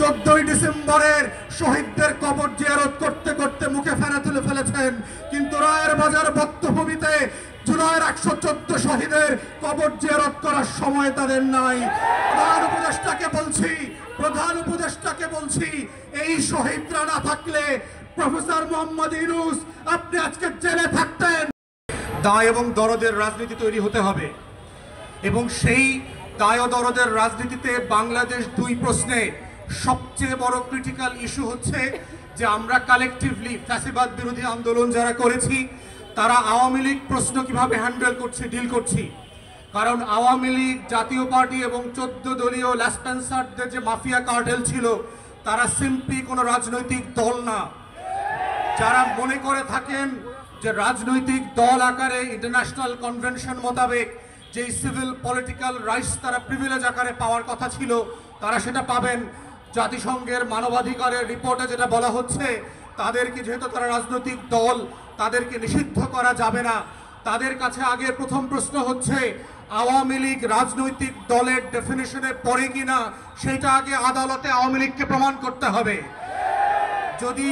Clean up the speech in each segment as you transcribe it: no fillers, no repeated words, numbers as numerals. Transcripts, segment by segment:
14ই ডিসেম্বরের শহীদদের কবর জিয়ারত করতে করতে মুখে ফেনা তুলে ফেলেছেন, কিন্তু রায়ের বাজার বধ্যভূমিতে জুলাইয়ের 114 শহীদের কবর জিয়ারত করার সময় তাদের নাই। প্রধান উপদেষ্টাকে বলছি এই শহীদরা না থাকলে প্রফেসর মোহাম্মদ ইউনূস আপনি আজকে জেলে থাকতেন। দায় এবং দরদের রাজনীতি তৈরি হতে হবে, এবং সেই দায় ও দরদের রাজনীতিতে বাংলাদেশ দুই প্রশ্নে সবচেয়ে বড় ক্রিটিক্যাল ইস্যু হচ্ছে যে আমরা কালেকটিভলি ফ্যাসিবাদ বিরোধী আন্দোলন যারা করেছি তারা আওয়ামী লীগ প্রশ্ন কিভাবে হ্যান্ডেল করছি, ডিল করছি। কারণ আওয়ামী লীগ, জাতীয় পার্টি এবং 14 দলীয় ল্যাসপেন্সারদের যে মাফিয়া কার্টেল ছিল তারা সিম্পলি কোনো রাজনৈতিক দল না। যারা মনে করে থাকেন যে রাজনৈতিক দল আকারে ইন্টারন্যাশনাল কনভেনশন মোতাবেক যেই সিভিল পলিটিক্যাল রাইটস তারা প্রিভিলেজ আকারে পাওয়ার কথা ছিল তারা সেটা পাবেন। জাতিসংঘের মানবাধিকারের রিপোর্টে যেটা বলা হচ্ছে তাদেরকে যেহেতু তারা রাজনৈতিক দল তাদেরকে নিষিদ্ধ করা যাবে না। তাদের কাছে আগে প্রথম প্রশ্ন হচ্ছে আওয়ামী লীগ রাজনৈতিক দলের ডেফিনিশনে পড়ে কিনা সেটা আগে আদালতে আওয়ামী লীগকে প্রমাণ করতে হবে। যদি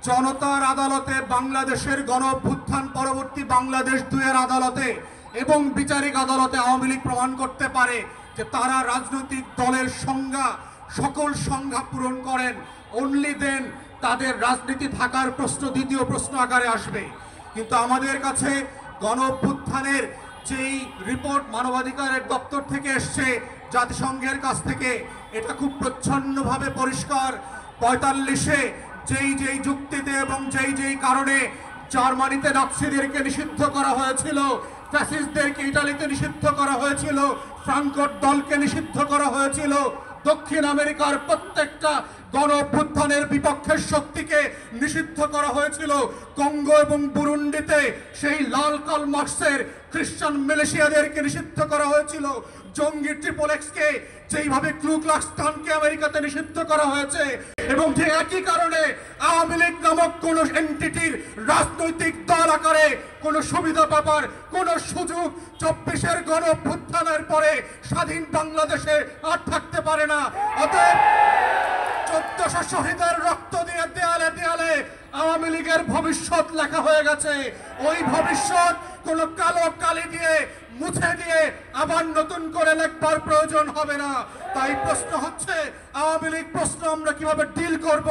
জনতার আদালতে, বাংলাদেশের গণঅভ্যুত্থান পরবর্তী বাংলাদেশ 2-এর আদালতে এবং বিচারিক আদালতে আওয়ামী লীগ প্রমাণ করতে পারে যে তারা রাজনৈতিক দলের সংজ্ঞা, সকল সংজ্ঞা পূরণ করেন, অনলি দেন তাদের রাজনীতি থাকার প্রশ্ন দ্বিতীয় প্রশ্ন আকারে আসবে। কিন্তু আমাদের কাছে গণঅভ্যুত্থানের যেই রিপোর্ট মানবাধিকারের দপ্তর থেকে এসছে, জাতিসংঘের কাছ থেকে, এটা খুব প্রচ্ছন্নভাবে পরিষ্কার। 45-এ যেই যুক্তিতে এবং যেই কারণে জার্মানিতে নাৎসিদেরকে নিষিদ্ধ করা হয়েছিল, ফ্যাসিস্টদেরকে ইটালিতে নিষিদ্ধ করা হয়েছিল, ফ্রাঙ্কোর দলকে নিষিদ্ধ করা হয়েছিল, দক্ষিণ আমেরিকার প্রত্যেকটা গণঅভ্যুত্থানের বিপক্ষের শক্তিকে নিষিদ্ধ করা হয়েছিল, কঙ্গো এবং বুরুন্ডিতে সেই লাল কার্ল মার্কসের খ্রিস্টান মিলিশিয়াদেরকে নিষিদ্ধ করা হয়েছিল, জঙ্গি ট্রিপল এক্সকে যেইভাবে ক্লু ক্লাক্স ক্লানকে আমেরিকাতে নিষিদ্ধ করা হয়েছে, এবং যে একই কারণে আওয়ামী লীগ নামক কোন এন্টিটির রাজনৈতিক দল আকারে কোন সুবিধা পাবার কোন সুযোগ 24-এর গণঅভ্যুত্থানের পরে স্বাধীন বাংলাদেশে আর থাকতে পারে না। অতএব 1400 শহীদের রক্ত দিয়ে দেয়ালে দেয়ালে আওয়ামী লীগের ভবিষ্যৎ লেখা হয়ে গেছে। ওই ভবিষ্যৎ কোন কালো কালি দিয়ে মুছে দিয়ে আবার নতুন করে লেখবার প্রয়োজন হবে না। তাই প্রশ্ন হচ্ছে আওয়ামী লীগ প্রশ্ন আমরা কিভাবে ডিল করব,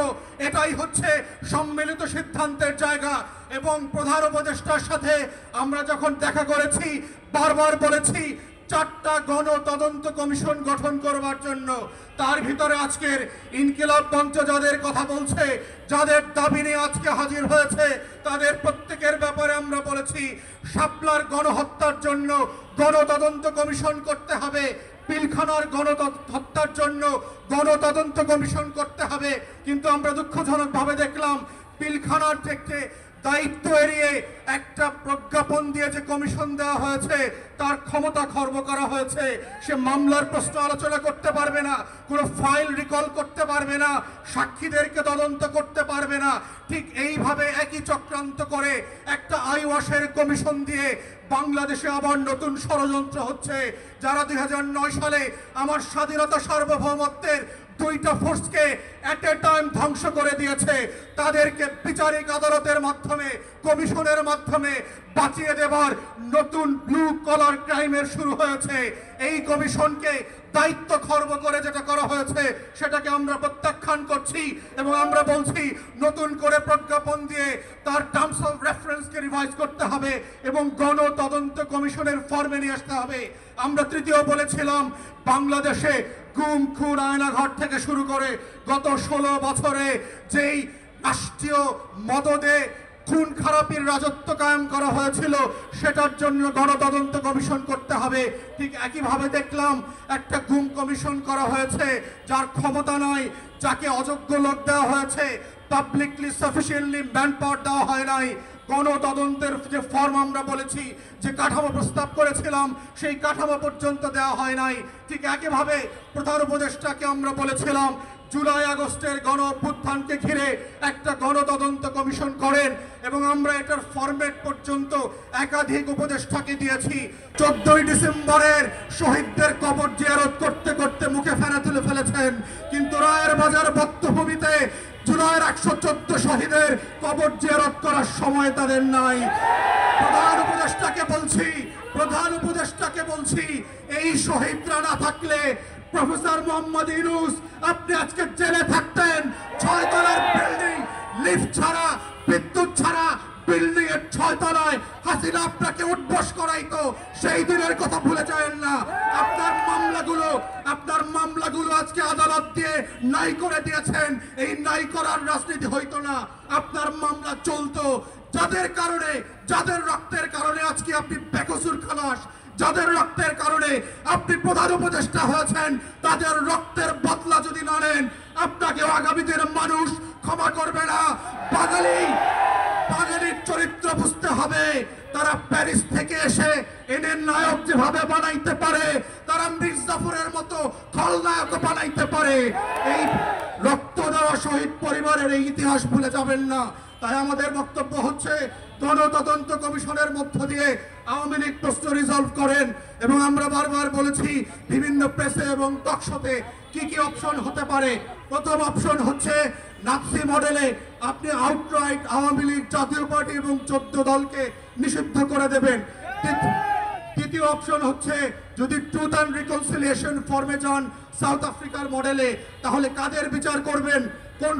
এটাই হচ্ছে সম্মিলিত সিদ্ধান্তের জায়গা। এবং প্রধান উপদেষ্টার সাথে আমরা যখন দেখা করেছি বারবার বলেছি 4টা গণ তদন্ত কমিশন গঠন করবার জন্য। তার ভিতরে আজকের ইনকিলাব মঞ্চ যাদের কথা বলছে, যাদের দাবি নিয়ে আজকে হাজির হয়েছে, তাদের প্রত্যেকের ব্যাপারে আমরা বলেছি শাপলার গণহত্যার জন্য গণতদন্ত কমিশন করতে হবে, পিলখানার গণহত্যার জন্য গণতদন্ত কমিশন করতে হবে। কিন্তু আমরা দুঃখজনকভাবে দেখলাম পিলখানার থেকে দায়িত্ব এড়িয়ে একটা প্রজ্ঞাপন দিয়ে যে কমিশন দেওয়া হয়েছে তার ক্ষমতা খর্ব করা হয়েছে। সে মামলার প্রশ্ন আলোচনা করতে পারবে না, কোনো ফাইল রিকল করতে পারবে না, সাক্ষীদেরকে তদন্ত করতে পারবে না। ঠিক এইভাবে একই চক্রান্ত করে একটা আইওয়াশের কমিশন দিয়ে বাংলাদেশে আবার নতুন ষড়যন্ত্র হচ্ছে। যারা 2009 সালে আমার স্বাধীনতা সার্বভৌমত্বের 2টা ফোর্সকে এট এ টাইম ধ্বংস করে দিয়েছে, তাদেরকে বিচারিক আদালতের মাধ্যমে, কমিশনের মাধ্যমে বাঁচিয়ে দেবার নতুন ব্লু কলার ক্রাইমের শুরু হয়েছে। এই কমিশনকে দায়িত্ব খর্ব করে যেটা করা হয়েছে সেটাকে আমরা প্রত্যাখ্যান করছি এবং আমরা বলছি নতুন করে প্রজ্ঞাপন দিয়ে তার টার্মস অফ রেফারেন্সকে রিভাইজ করতে হবে এবং গণ তদন্ত কমিশনের ফর্মে নিয়ে আসতে হবে। আমরা তৃতীয় বলেছিলাম বাংলাদেশে গুম, খুন, আয়নাঘর থেকে শুরু করে গত 16 বছরে যেই রাষ্ট্রীয় মদদে খুন খারাপির রাজত্ব কায়েম করা হয়েছিল সেটার জন্য গণতদন্ত কমিশন করতে হবে। ঠিক একইভাবে দেখলাম একটা গুম কমিশন করা হয়েছে যার ক্ষমতা নয়, যাকে অযোগ্য লোক দেওয়া হয়েছে, পাবলিকলি সাফিসিয়েন্টলি ম্যান পাওয়ার দেওয়া হয় নাই। গণতদন্তের যে ফর্ম আমরা বলেছি, যে কাঠামো প্রস্তাব করেছিলাম সেই কাঠামো পর্যন্ত দেওয়া হয় নাই। ঠিক একইভাবে প্রধান উপদেষ্টাকে আমরা বলেছিলাম জুলাই আগস্টের গণ অভ্যুত্থানকে ঘিরে একটা গণতদন্ত কমিশন করেন এবং আমরা এটার ফরম্যাট পর্যন্ত একাধিক উপদেষ্টাকে দিয়েছি। 14ই ডিসেম্বরের শহীদদের কবর জিয়ারত করতে করতে মুখে ফেনা তুলে ফেলেছেন, কিন্তু রায়ের বাজার বধ্যভূমিতে জুলাইয়ের 114 শহীদের কবর জিয়ারত করার সময় তাদের নাই। প্রধান উপদেষ্টাকে বলছি এই শহীদরা না থাকলে প্রফেসর মোহাম্মদ ইউনূস আপনি আজকে জেলে থাকতেন। 6 তলার বিল্ডিং, লিফট ছাড়া, বিদ্যুৎ ছাড়া বিল্ডিং এর 6 তলায় হাসিনা আপনাকে উঠবস করাইতো। সেই দিনের কথা ভুলে যাবেন না। আপনার মামলাগুলো আজকে আদালত দিয়ে নাই করে দিয়েছেন। এই নাই করার রাজনীতি হইতো না, আপনার মামলা চলতো। যাদের রক্তের কারণে আজকে আপনি বেকসুর খালাস, যাদের রক্তের কারণে আপনি প্রধান উপদেষ্টা হয়েছেন, তাদের রক্তের বদলা যদি না নেন আপনাকে আগামী দিনের মানুষ ক্ষমা করবে না। বাঙালির চরিত্র বুঝতে হবে। তারা প্যারিস থেকে এসে এদের নায়ক যেভাবে বানাইতে পারে, তারা মির্জাফরের মতো খলনায়ক বানাইতে পারে। এই রক্ত দেওয়া শহীদ পরিবারের এই ইতিহাস ভুলে যাবেন না। তাই আমাদের বক্তব্য হচ্ছে গণতদন্ত কমিশনের মধ্য দিয়ে আওয়ামী লীগ প্রশ্ন রিজলভ করেন। এবং আমরা বারবার বলেছি বিভিন্ন প্রেসে এবং টকশোতে কি অপশন হতে পারে। প্রথম অপশন হচ্ছে নাৎসি মডেলে আপনি আউটরাইট আওয়ামী লীগ, জাতীয় পার্টি এবং 14 দলকে নিষিদ্ধ করে দেবেন। দ্বিতীয় অপশন হচ্ছে যদি ট্রুথ অ্যান্ড রিকনসিলিয়েশন ফর্মে যান সাউথ আফ্রিকার মডেলে, তাহলে কাদের বিচার করবেন,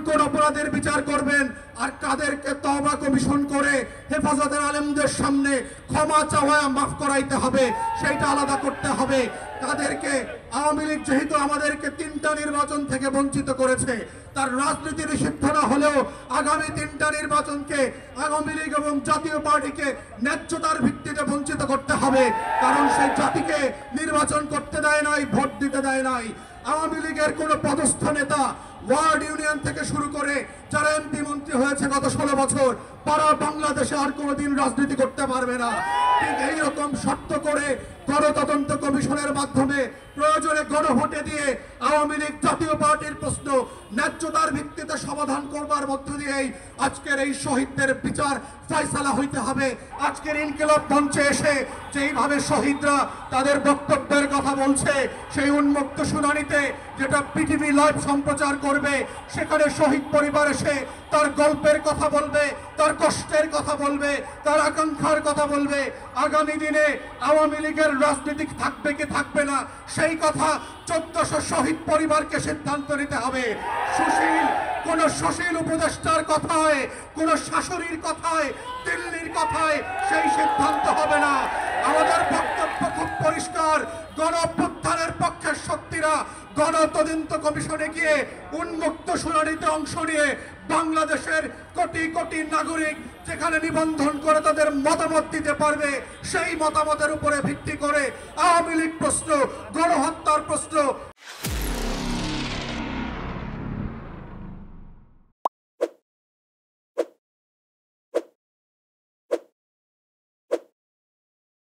কোন অপরাধের বিচার করবেন, আর কাদেরকে তওবা কমিশন করে হেফাজতের আলেমদের সামনে ক্ষমা চাওয়া মাফ করাইতে হবে, সেইটা আলাদা করতে হবে। তাদেরকে আওয়ামী লীগ যেহেতু আমাদেরকে 3টা নির্বাচন থেকে বঞ্চিত করেছে, তার রাজনীতি নিষিদ্ধ না হলেও আগামী 3টা নির্বাচনকে আওয়ামী লীগ এবং জাতীয় পার্টিকে ন্যায্যতার ভিত্তিতে বঞ্চিত করতে হবে। কারণ সেই জাতিকে নির্বাচন করতে দেয় নাই, ভোট দিতে দেয় নাই। আওয়ামী লীগের কোন পদস্থ নেতা ওয়ার্ড ইউনিয়ন থেকে শুরু করে যারা এমপি মন্ত্রী হয়েছে গত 16 বছর, তারা বাংলাদেশে আর কোনোদিন রাজনীতি করতে পারবে না। ঠিক এইরকম শর্ত করে গণতদন্ত কমিশনের মাধ্যমে প্রয়োজনে গণভোটে দিয়ে আওয়ামী লীগ, জাতীয় পার্টির প্রশ্ন ন্যায্যতার ভিত্তিতে সমাধান করবার মধ্য দিয়েই আজকের এই শহীদদের বিচার ফয়সালা হইতে হবে। আজকের ইনকিলাব মঞ্চে এসে যেইভাবে শহীদরা তাদের বক্তব্যের কথা বলছে, সেই উন্মুক্ত শুনানিতে যেটা পিটিভি লাইভ সম্প্রচার করবে, সেখানে শহীদ পরিবার এসে তার গল্পের কথা বলবে, তার কষ্টের কথা বলবে, তার আকাঙ্ক্ষার কথা বলবে। আগামী দিনে আওয়ামী লীগের রাজনীতি থাকবে কি থাকবে না, সেই কথা 1400 শহীদ পরিবারকে সিদ্ধান্ত নিতে হবে। কোন সুশীল উপদেষ্টার কথায়, কোন শাশুড়ির কথায়, দিল্লির কথায় সেই সিদ্ধান্ত হবে না। আমাদের বক্তব্য খুব পরিষ্কার। গণ অভ্যুত্থানের পক্ষের শক্তিরা গণতদন্ত কমিশনে গিয়ে উন্মুক্ত শুনানিতে অংশ নিয়ে বাংলাদেশের কোটি কোটি নাগরিক যেখানে নিবন্ধন করে তাদের মতামত দিতে পারবে, সেই মতামতের উপরে ভিত্তি করে আওয়ামী লীগ প্রশ্ন, গণহত্যার প্রশ্ন